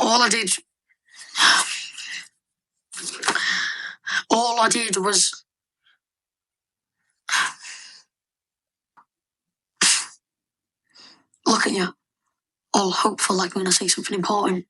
all I did was look at you, all hopeful, like I'm going to say something important.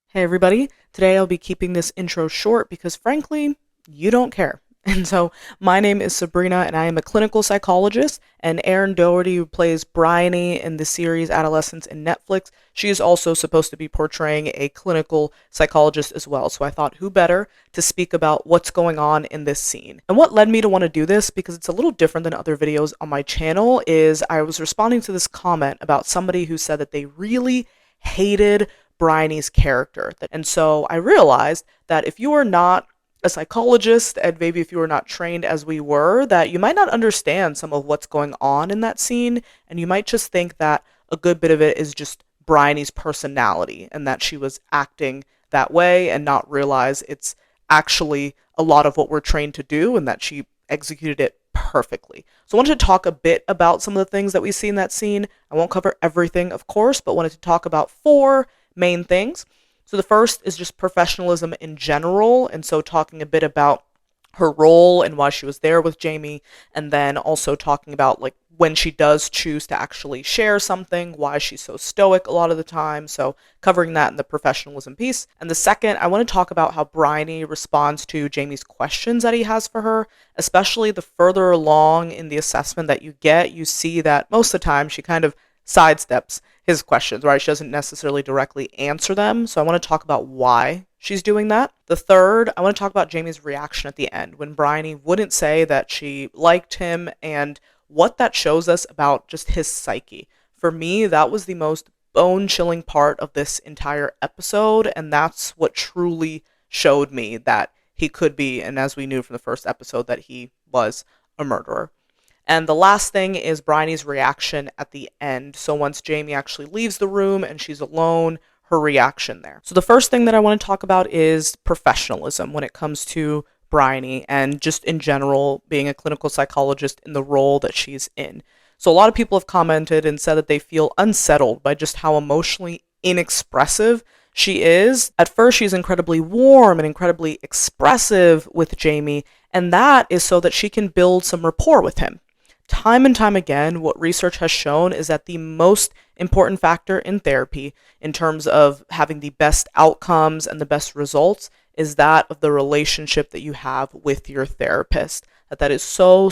Hey everybody, today I'll be keeping this intro short because frankly, you don't care. And so, my name is Sabrina and I am a clinical psychologist, and Erin Doherty, who plays Briony in the series Adolescence in Netflix, she is also supposed to be portraying a clinical psychologist as well. So I thought, who better to speak about what's going on in this scene? And what led me to want to do this, because it's a little different than other videos on my channel, is I was responding to this comment about somebody who said that they really hated Briony's character. And so I realized that if you are not a psychologist, and maybe if you were not trained as we were, that you might not understand some of what's going on in that scene, and you might just think that a good bit of it is just Briony's personality, and that she was acting that way, and not realize it's actually a lot of what we're trained to do, and that she executed it perfectly. So I wanted to talk a bit about some of the things that we see in that scene. I won't cover everything, of course, but wanted to talk about 4 main things. So the first is just professionalism in general, and so talking a bit about her role and why she was there with Jamie, and then also talking about like when she does choose to actually share something, why she's so stoic a lot of the time, so covering that in the professionalism piece. And the second, I want to talk about how Briony responds to Jamie's questions that he has for her, especially the further along in the assessment that you get, you see that most of the time she kind of sidesteps his questions, right? She doesn't necessarily directly answer them. So I want to talk about why she's doing that. The third, I want to talk about Jamie's reaction at the end when Briony wouldn't say that she liked him, and what that shows us about just his psyche. For me, that was the most bone-chilling part of this entire episode, and that's what truly showed me that he could be, and as we knew from the first episode, that he was a murderer. And the last thing is Briony's reaction at the end. So once Jamie actually leaves the room and she's alone, her reaction there. So the first thing that I want to talk about is professionalism when it comes to Briony, and just in general being a clinical psychologist in the role that she's in. So a lot of people have commented and said that they feel unsettled by just how emotionally inexpressive she is. At first, she's incredibly warm and incredibly expressive with Jamie, and that is so that she can build some rapport with him. Time and time again, what research has shown is that the most important factor in therapy, in terms of having the best outcomes and the best results, is that of the relationship that you have with your therapist. That is so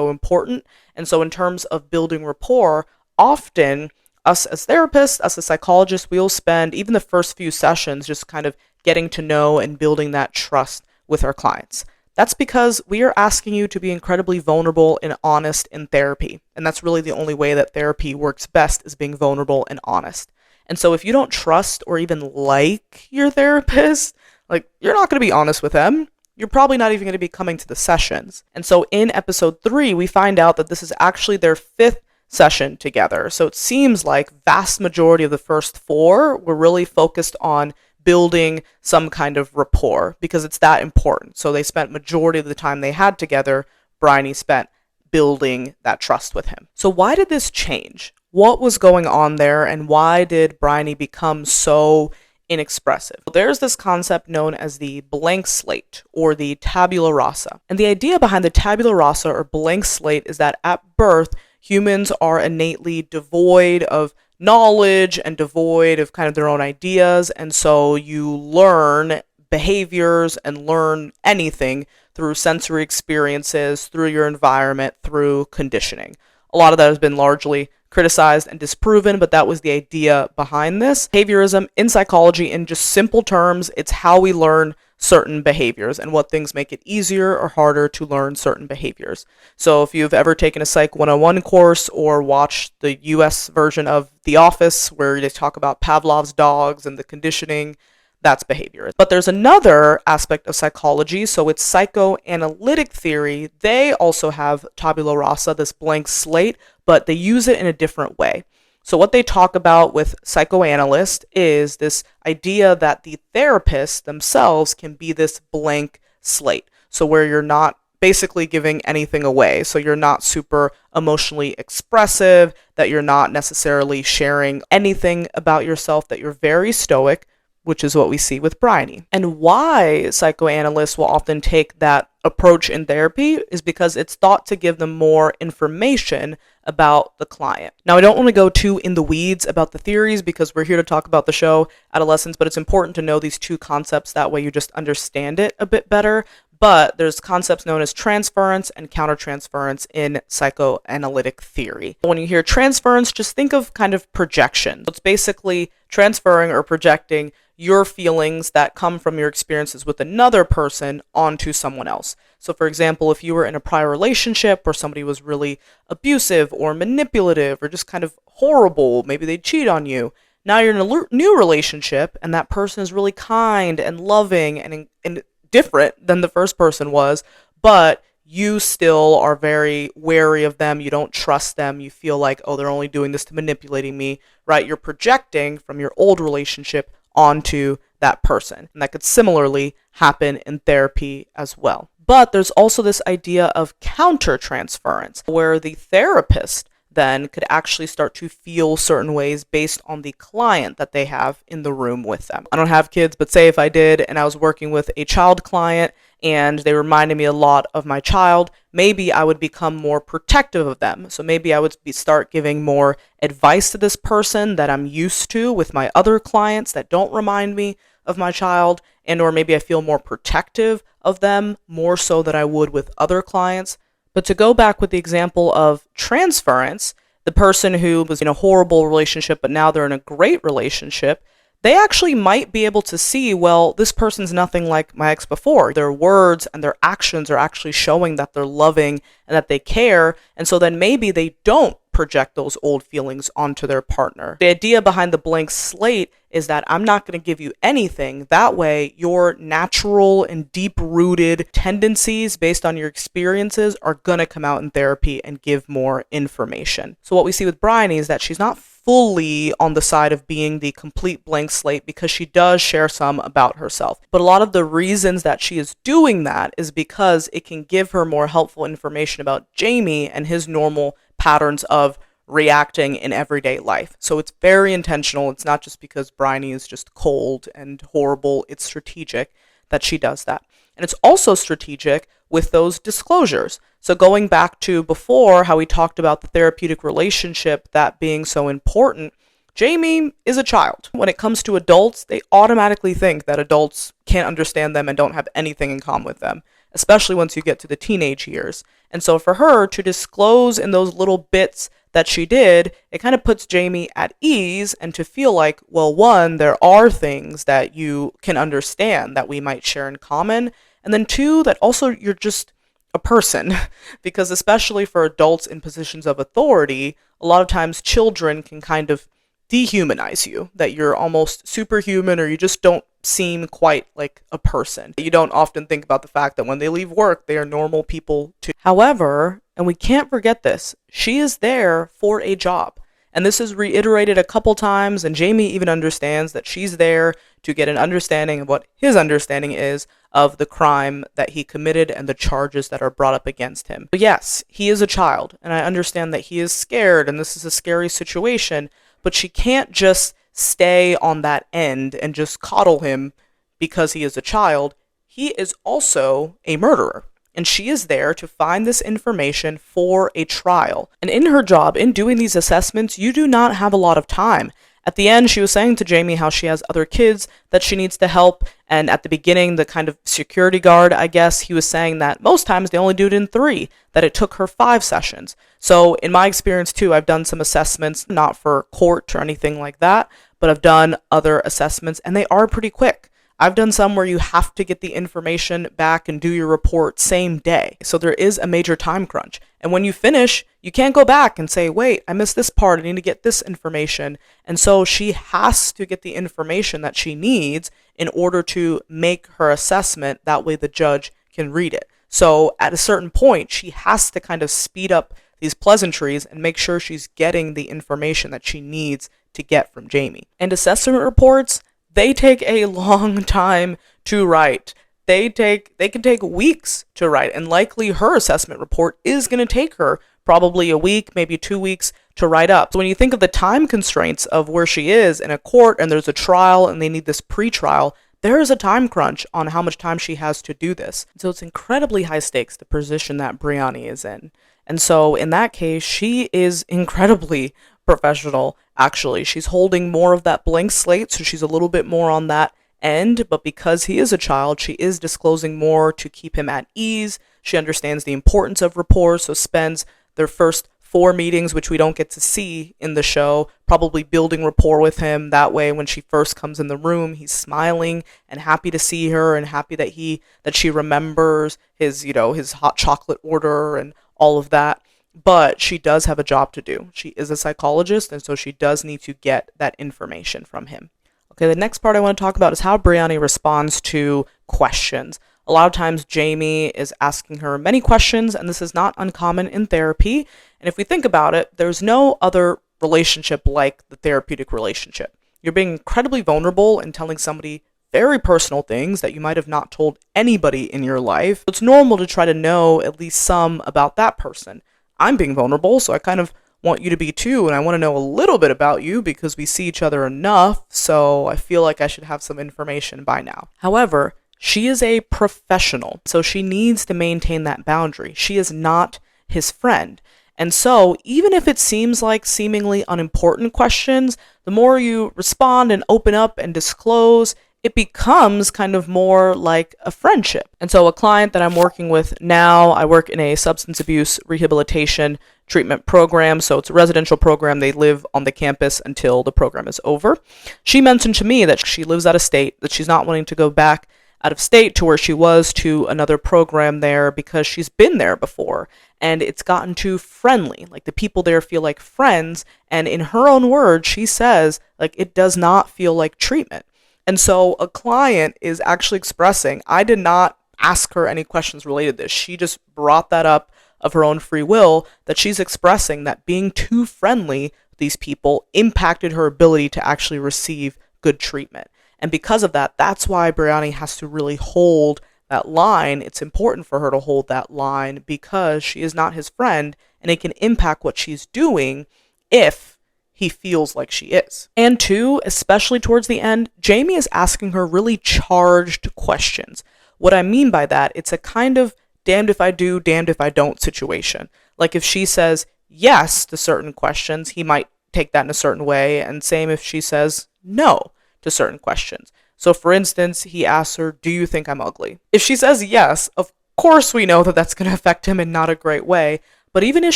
important. And so in terms of building rapport, often us as therapists, us as psychologists, we'll spend even the first few sessions just kind of getting to know and building that trust with our clients. That's because we are asking you to be incredibly vulnerable and honest in therapy. And that's really the only way that therapy works best, is being vulnerable and honest. And so if you don't trust or even like your therapist, like, you're not going to be honest with them. You're probably not even going to be coming to the sessions. And so in episode 3, we find out that this is actually their 5th session together. So it seems like vast majority of the first 4 were really focused on building some kind of rapport, because it's that important. So they spent majority of the time they had together, Briony spent building that trust with him. So why did this change? What was going on there, and why did Briony become so inexpressive? There's this concept known as the blank slate, or the tabula rasa. And the idea behind the tabula rasa, or blank slate, is that at birth, humans are innately devoid of knowledge and devoid of kind of their own ideas, and so you learn behaviors and learn anything through sensory experiences, through your environment, through conditioning. A lot of that has been largely criticized and disproven, but that was the idea behind this. Behaviorism in psychology, in just simple terms, it's how we learn certain behaviors and what things make it easier or harder to learn certain behaviors. So if you've ever taken a Psych 101 course or watched the US version of The Office, where they talk about Pavlov's dogs and the conditioning, that's behavior. But there's another aspect of psychology, so it's psychoanalytic theory. They also have tabula rasa, this blank slate, but they use it in a different way. So what they talk about with psychoanalysts is this idea that the therapists themselves can be this blank slate. So where you're not basically giving anything away. So you're not super emotionally expressive, that you're not necessarily sharing anything about yourself, that you're very stoic, which is what we see with Briony. And why psychoanalysts will often take that approach in therapy is because it's thought to give them more information about the client. Now, I don't want to go too in the weeds about the theories because we're here to talk about the show Adolescence, but it's important to know these two concepts. That way you just understand it a bit better. But there's concepts known as transference and countertransference in psychoanalytic theory. When you hear transference, just think of kind of projection. It's basically transferring or projecting your feelings that come from your experiences with another person onto someone else. So for example, if you were in a prior relationship where somebody was really abusive or manipulative or just kind of horrible, maybe they cheat on you. Now you're in a new relationship and that person is really kind and loving and different than the first person was, but you still are very wary of them. You don't trust them. You feel like, oh, they're only doing this to manipulating me, right? You're projecting from your old relationship onto that person. And that could similarly happen in therapy as well. But there's also this idea of countertransference, where the therapist then could actually start to feel certain ways based on the client that they have in the room with them. I don't have kids, but say if I did and I was working with a child client and they reminded me a lot of my child, maybe I would become more protective of them. So maybe I would start giving more advice to this person that I'm used to with my other clients that don't remind me of my child, and or maybe I feel more protective of them more so than I would with other clients. But to go back with the example of transference, the person who was in a horrible relationship, but now they're in a great relationship, they actually might be able to see, well, this person's nothing like my ex before. Their words and their actions are actually showing that they're loving and that they care. And so then maybe they don't project those old feelings onto their partner. The idea behind the blank slate is that I'm not going to give you anything. That way, your natural and deep-rooted tendencies based on your experiences are going to come out in therapy and give more information. So what we see with Briony is that she's not fully on the side of being the complete blank slate because she does share some about herself. But a lot of the reasons that she is doing that is because it can give her more helpful information about Jamie and his normal patterns of reacting in everyday life. So it's very intentional. It's not just because Briony is just cold and horrible. It's strategic that she does that. And it's also strategic with those disclosures. So going back to before, how we talked about the therapeutic relationship, that being so important, Jamie is a child. When it comes to adults, they automatically think that adults can't understand them and don't have anything in common with them, especially once you get to the teenage years. And so for her to disclose in those little bits that she did, it kind of puts Jamie at ease and to feel like, well, one, there are things that you can understand that we might share in common. And then two, that also you're just a person. Because especially for adults in positions of authority, a lot of times children can kind of dehumanize you, that you're almost superhuman or you just don't seem quite like a person. You don't often think about the fact that when they leave work, they are normal people too. However, and we can't forget this, she is there for a job. And this is reiterated a couple times, and Jamie even understands that she's there to get an understanding of what his understanding is of the crime that he committed and the charges that are brought up against him. But yes, he is a child, and I understand that he is scared, and this is a scary situation, but she can't just stay on that end and just coddle him because he is a child. He is also a murderer. And she is there to find this information for a trial. And in her job, in doing these assessments, you do not have a lot of time. At the end, she was saying to Jamie how she has other kids that she needs to help. And at the beginning, the kind of security guard, I guess, he was saying that most times they only do it in 3, that it took her 5 sessions. So in my experience too, I've done some assessments, not for court or anything like that, but I've done other assessments and they are pretty quick. I've done some where you have to get the information back and do your report same day. So there is a major time crunch. And when you finish, you can't go back and say, wait, I missed this part. I need to get this information. And so she has to get the information that she needs in order to make her assessment. That way the judge can read it. So at a certain point, she has to kind of speed up these pleasantries and make sure she's getting the information that she needs to get from Jamie. And assessment reports, they take a long time to write. They can take weeks to write, and likely her assessment report is going to take her probably a week, maybe 2 weeks to write up. So when you think of the time constraints of where she is in a court and there's a trial and they need this pre-trial, there is a time crunch on how much time she has to do this. So it's incredibly high stakes, the position that Briony is in. And so in that case, she is incredibly professional, actually. She's holding more of that blank slate, so she's a little bit more on that end, but because he is a child, she is disclosing more to keep him at ease. She understands the importance of rapport, so spends their first 4 meetings, which we don't get to see in the show, probably building rapport with him. That way, when she first comes in the room, he's smiling and happy to see her and happy that she remembers his, his hot chocolate order and all of that. But she does have a job to do. She is a psychologist, and so she does need to get that information from him. Okay, the next part I want to talk about is how Briony responds to questions. A lot of times Jamie is asking her many questions, and this is not uncommon in therapy. And if we think about it, there's no other relationship like the therapeutic relationship. You're being incredibly vulnerable and telling somebody very personal things that you might have not told anybody in your life. It's normal to try to know at least some about that person. I'm being vulnerable, so I kind of want you to be too, and I want to know a little bit about you because we see each other enough, so I feel like I should have some information by now. However, she is a professional, so she needs to maintain that boundary. She is not his friend. And so, even if it seems like seemingly unimportant questions, the more you respond and open up and disclose, it becomes kind of more like a friendship. And so a client that I'm working with now, I work in a substance abuse rehabilitation treatment program. So it's a residential program. They live on the campus until the program is over. She mentioned to me that she lives out of state, that she's not wanting to go back out of state to where she was to another program there because she's been there before and it's gotten too friendly. Like the people there feel like friends. And in her own words, she says like it does not feel like treatment. And so a client is actually expressing, I did not ask her any questions related to this. She just brought that up of her own free will, that she's expressing that being too friendly with these people impacted her ability to actually receive good treatment. And because of that, that's why Briony has to really hold that line. It's important for her to hold that line because she is not his friend and it can impact what she's doing if he feels like she is. And 2, especially towards the end, Jamie is asking her really charged questions. What I mean by that, it's a kind of damned if I do, damned if I don't situation. Like if she says yes to certain questions, he might take that in a certain way, and same if she says no to certain questions. So for instance, he asks her, do you think I'm ugly? If she says yes, of course we know that that's going to affect him in not a great way. But even if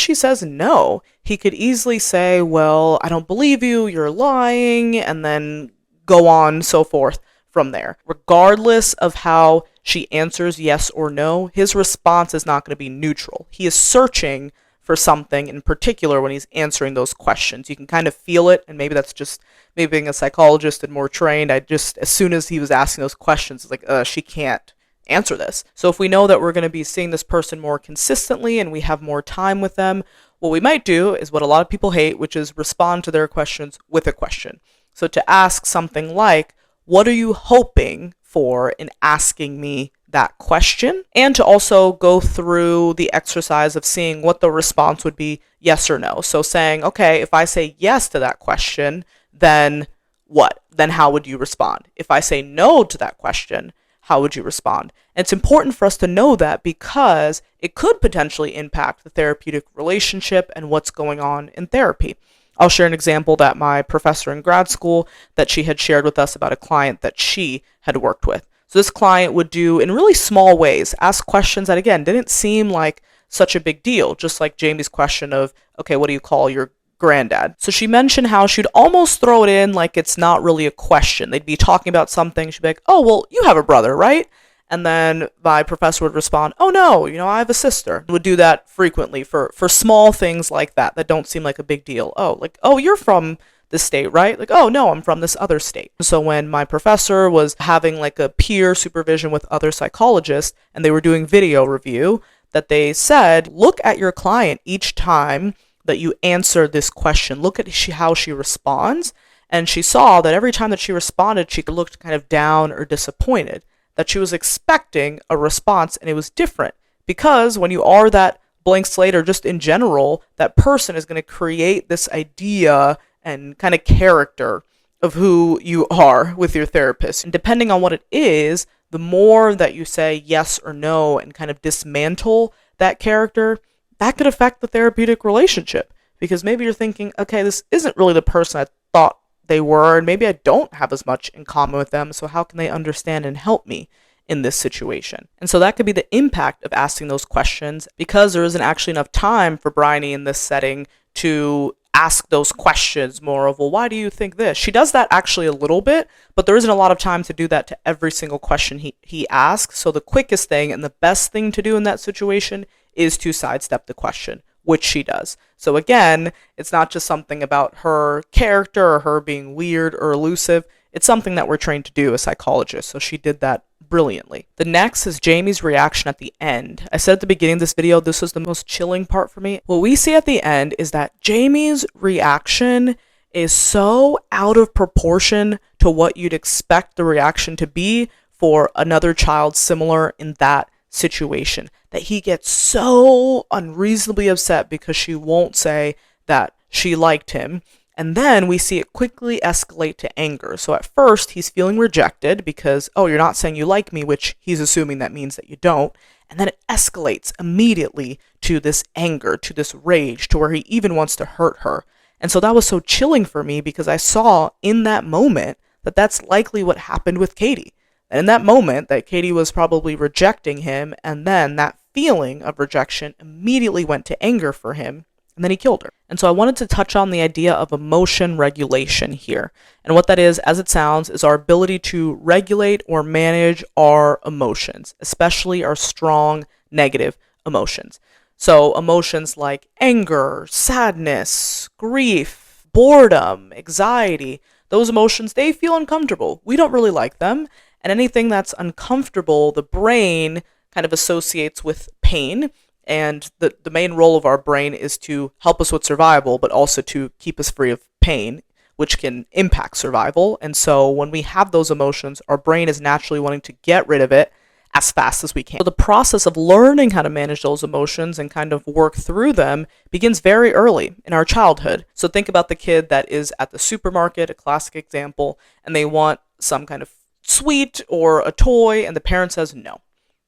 she says no, he could easily say, well, I don't believe you, you're lying, and then go on so forth from there. Regardless of how she answers yes or no, his response is not going to be neutral. He is searching for something in particular when he's answering those questions. You can kind of feel it, and maybe that's just maybe being a psychologist and more trained. As soon as he was asking those questions, it's like, she can't answer this. So if we know that we're going to be seeing this person more consistently and we have more time with them, what we might do is what a lot of people hate, which is respond to their questions with a question. So to ask something like, what are you hoping for in asking me that question? And to also go through the exercise of seeing what the response would be, yes or no. So saying, okay, if I say yes to that question, then what? Then how would you respond? If I say no to that question, how would you respond? And it's important for us to know that because it could potentially impact the therapeutic relationship and what's going on in therapy. I'll share an example that my professor in grad school that she had shared with us about a client that she had worked with. So this client would do in really small ways, ask questions that again didn't seem like such a big deal, just like Jamie's question of, okay, what do you call your granddad? So she mentioned how she'd almost throw it in like it's not really a question. They'd be talking about something. She'd be like, oh, well, you have a brother, right? And then my professor would respond, oh, no, I have a sister. Would do that frequently for small things like that don't seem like a big deal. Oh, like, oh, you're from this state, right? Like, oh, no, I'm from this other state. So when my professor was having like a peer supervision with other psychologists and they were doing video review, that they said, look at your client each time that you answer this question. Look at how she responds. And she saw that every time that she responded, she looked kind of down or disappointed, that she was expecting a response and it was different. Because when you are that blank slate or just in general, that person is going to create this idea and kind of character of who you are with your therapist. And depending on what it is, the more that you say yes or no and kind of dismantle that character, that could affect the therapeutic relationship. Because maybe you're thinking, okay, this isn't really the person I thought they were, and maybe I don't have as much in common with them, so how can they understand and help me in this situation? And so that could be the impact of asking those questions, because there isn't actually enough time for Briony in this setting to ask those questions more of, well, why do you think this? She does that actually a little bit, but there isn't a lot of time to do that to every single question he asks. So the quickest thing and the best thing to do in that situation is to sidestep the question, which she does. So again, it's not just something about her character or her being weird or elusive. It's something that we're trained to do as psychologists. So she did that brilliantly. The next is Jamie's reaction at the end. I said at the beginning of this video, this was the most chilling part for me. What we see at the end is that Jamie's reaction is so out of proportion to what you'd expect the reaction to be for another child similar in that situation, that he gets so unreasonably upset because she won't say that she liked him. And then we see it quickly escalate to anger. So at first, he's feeling rejected because, oh, you're not saying you like me, which he's assuming that means that you don't. And then it escalates immediately to this anger, to this rage, to where he even wants to hurt her. And so that was so chilling for me because I saw in that moment that that's likely what happened with Katie. And in that moment, that Katie was probably rejecting him, and then that feeling of rejection immediately went to anger for him, and then he killed her. And so I wanted to touch on the idea of emotion regulation here. And what that is, as it sounds, is our ability to regulate or manage our emotions, especially our strong negative emotions. So emotions like anger, sadness, grief, boredom, anxiety, those emotions, they feel uncomfortable. We don't really like them. And anything that's uncomfortable, the brain kind of associates with pain. And the main role of our brain is to help us with survival, but also to keep us free of pain, which can impact survival. And so when we have those emotions, our brain is naturally wanting to get rid of it as fast as we can. So the process of learning how to manage those emotions and kind of work through them begins very early in our childhood. So think about the kid that is at the supermarket, a classic example, and they want some kind of sweet or a toy, and the parent says no.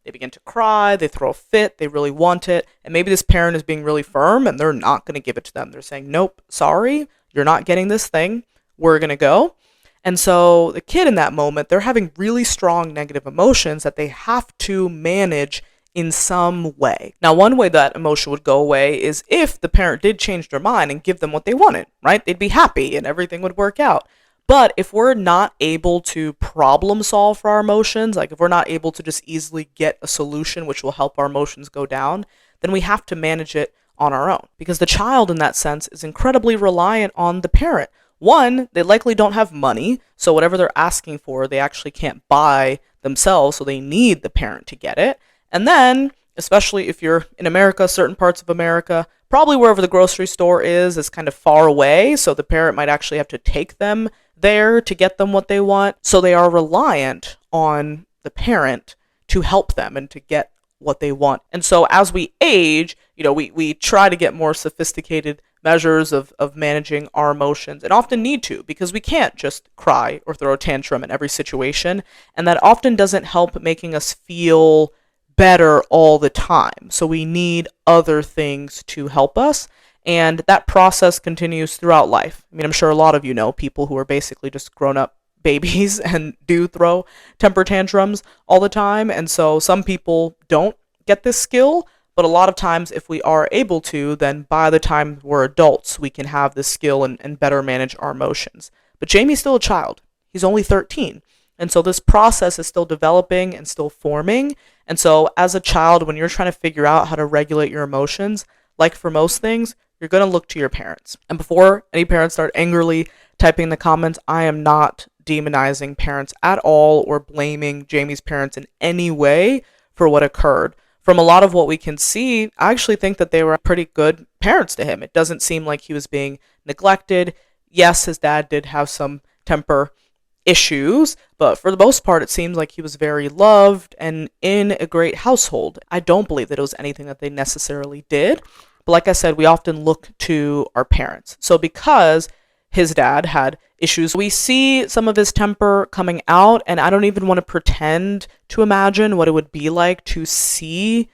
They begin to cry, they throw a fit, they really want it, and maybe this parent is being really firm and they're not going to give it to them. They're saying, nope, sorry, you're not getting this thing, we're going to go. And so the kid in that moment, they're having really strong negative emotions that they have to manage in some way. Now, one way that emotion would go away is if the parent did change their mind and give them what they wanted, right? They'd be happy and everything would work out. But if we're not able to problem solve for our emotions, like if we're not able to just easily get a solution which will help our emotions go down, then we have to manage it on our own. Because the child in that sense is incredibly reliant on the parent. One, they likely don't have money, so whatever they're asking for, they actually can't buy themselves, so they need the parent to get it. And then, especially if you're in America, certain parts of America, probably wherever the grocery store is kind of far away, so the parent might actually have to take them there to get them what they want. So they are reliant on the parent to help them and to get what they want. And so as we age, we try to get more sophisticated measures of managing our emotions, and often need to, because we can't just cry or throw a tantrum in every situation. And that often doesn't help making us feel better all the time. So we need other things to help us. And that process continues throughout life. I mean, I'm sure a lot of you know people who are basically just grown-up babies and do throw temper tantrums all the time. And so some people don't get this skill, but a lot of times if we are able to, then by the time we're adults, we can have this skill and better manage our emotions. But Jamie's still a child. He's only 13. And so this process is still developing and still forming. And so as a child, when you're trying to figure out how to regulate your emotions, like for most things, you're going to look to your parents. And before any parents start angrily typing in the comments, I am not demonizing parents at all or blaming Jamie's parents in any way for what occurred. From a lot of what we can see, I actually think that they were pretty good parents to him. It doesn't seem like he was being neglected. Yes, his dad did have some temper issues, but for the most part, it seems like he was very loved and in a great household. I don't believe that it was anything that they necessarily did, but like I said, we often look to our parents. So because his dad had issues, we see some of his temper coming out, and I don't even want to pretend to imagine what it would be like to see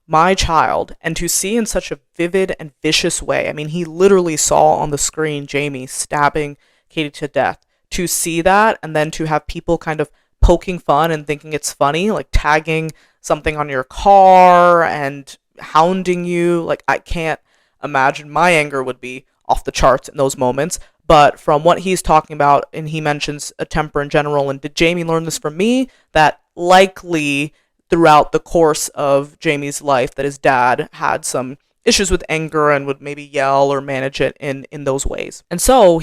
my child and to see in such a vivid and vicious way. I mean, he literally saw on the screen Jamie stabbing Katie to death. To see that and then to have people kind of poking fun and thinking it's funny, like tagging something on your car and hounding you, like I can't imagine. My anger would be off the charts in those moments. But from what he's talking about, and he mentions a temper in general, and did Jamie learn this from me? That likely throughout the course of Jamie's life that his dad had some issues with anger and would maybe yell or manage it in those ways. And so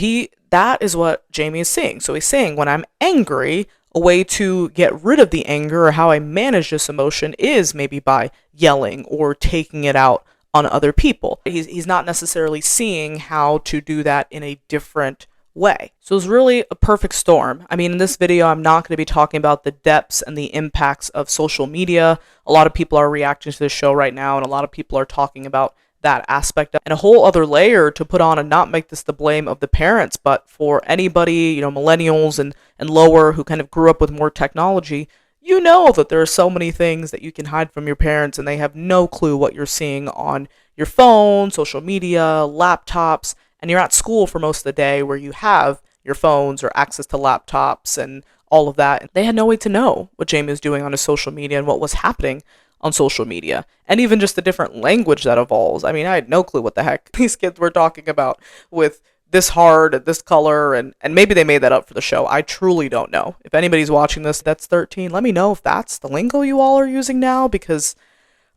that is what Jamie is saying. So he's saying, when I'm angry, a way to get rid of the anger or how I manage this emotion is maybe by yelling or taking it out on other people. He's not necessarily seeing how to do that in a different way. So it's really a perfect storm. I mean, in this video, I'm not going to be talking about the depths and the impacts of social media. A lot of people are reacting to this show right now, and a lot of people are talking about that aspect, and a whole other layer to put on and not make this the blame of the parents, but for anybody, millennials and lower who kind of grew up with more technology, that there are so many things that you can hide from your parents, and they have no clue what you're seeing on your phone, social media, laptops, and you're at school for most of the day where you have your phones or access to laptops and all of that. They had no way to know what Jamie was doing on his social media and what was happening on social media, and even just the different language that evolves. I mean, I had no clue what the heck these kids were talking about with this hard, this color, and maybe they made that up for the show. I truly don't know. If anybody's watching this that's 13, let me know if that's the lingo you all are using now, because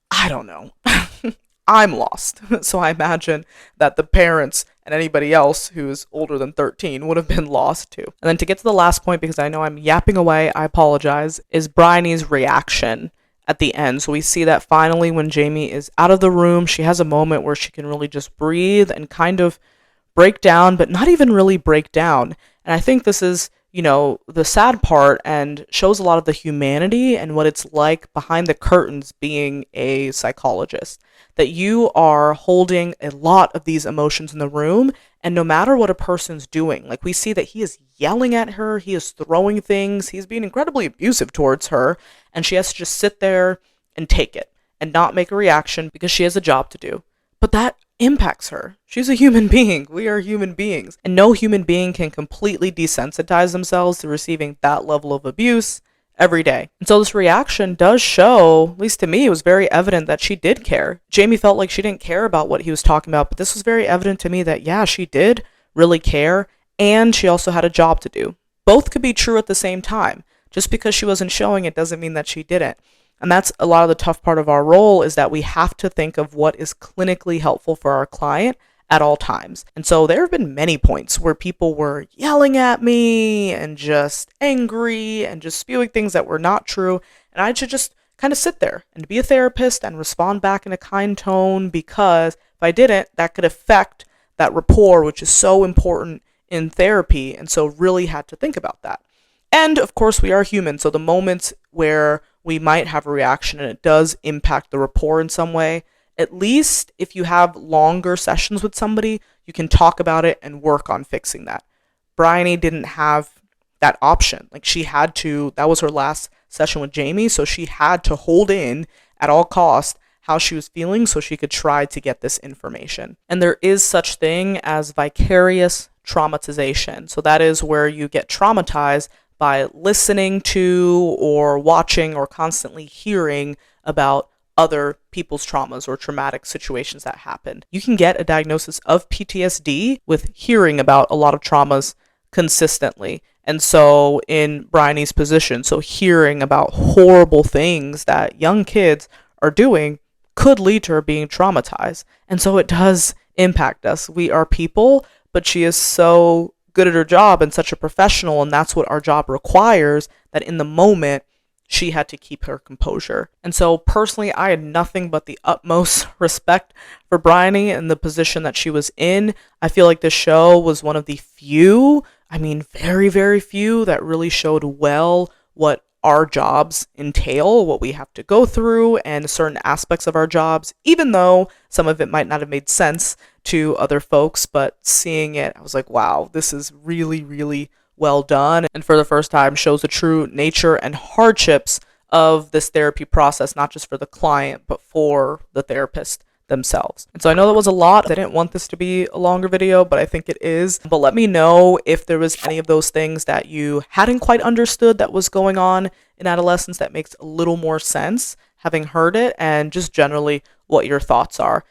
I don't know. I'm lost. So I imagine that the parents and anybody else who's older than 13 would have been lost too. And then to get to the last point, because I know I'm yapping away, I apologize, is Briony's reaction at the end. So we see that finally when Jamie is out of the room, she has a moment where she can really just breathe and kind of break down, but not even really break down. And I think this is, the sad part, and shows a lot of the humanity and what it's like behind the curtains being a psychologist. That you are holding a lot of these emotions in the room, and no matter what a person's doing, like we see that he is yelling at her, he is throwing things, he's being incredibly abusive towards her, and she has to just sit there and take it and not make a reaction because she has a job to do. But that impacts her. She's a human being. We are human beings. And no human being can completely desensitize themselves to receiving that level of abuse every day. And so this reaction does show, at least to me, it was very evident that she did care. Jamie felt like she didn't care about what he was talking about, but this was very evident to me that, yeah, she did really care, and she also had a job to do. Both could be true at the same time. Just because she wasn't showing it doesn't mean that she didn't. And that's a lot of the tough part of our role, is that we have to think of what is clinically helpful for our client at all times. And so there have been many points where people were yelling at me and just angry and just spewing things that were not true. And I should just kind of sit there and be a therapist and respond back in a kind tone, because if I didn't, that could affect that rapport, which is so important in therapy. And so really had to think about that. And of course, we are human. So the moments where we might have a reaction and it does impact the rapport in some way, at least if you have longer sessions with somebody, you can talk about it and work on fixing that. Briony didn't have that option. Like, she had to, that was her last session with Jamie, so she had to hold in at all costs how she was feeling so she could try to get this information. And there is such thing as vicarious traumatization. So that is where you get traumatized by listening to or watching or constantly hearing about other people's traumas or traumatic situations that happened. You can get a diagnosis of PTSD with hearing about a lot of traumas consistently. And so in Briony's position, so hearing about horrible things that young kids are doing could lead to her being traumatized. And so it does impact us. We are people, but she is so good at her job and such a professional, and that's what our job requires, that in the moment she had to keep her composure. And so personally, I had nothing but the utmost respect for Briony and the position that she was in. I feel like the show was one of the few, I mean, very, very few that really showed well what our jobs entail, what we have to go through, and certain aspects of our jobs, even though some of it might not have made sense to other folks. But seeing it, I was like, wow, this is really, really well done. And for the first time, shows the true nature and hardships of this therapy process, not just for the client, but for the therapist themselves. And so I know that was a lot. I didn't want this to be a longer video, but I think it is. But let me know if there was any of those things that you hadn't quite understood that was going on in adolescence that makes a little more sense having heard it, and just generally what your thoughts are.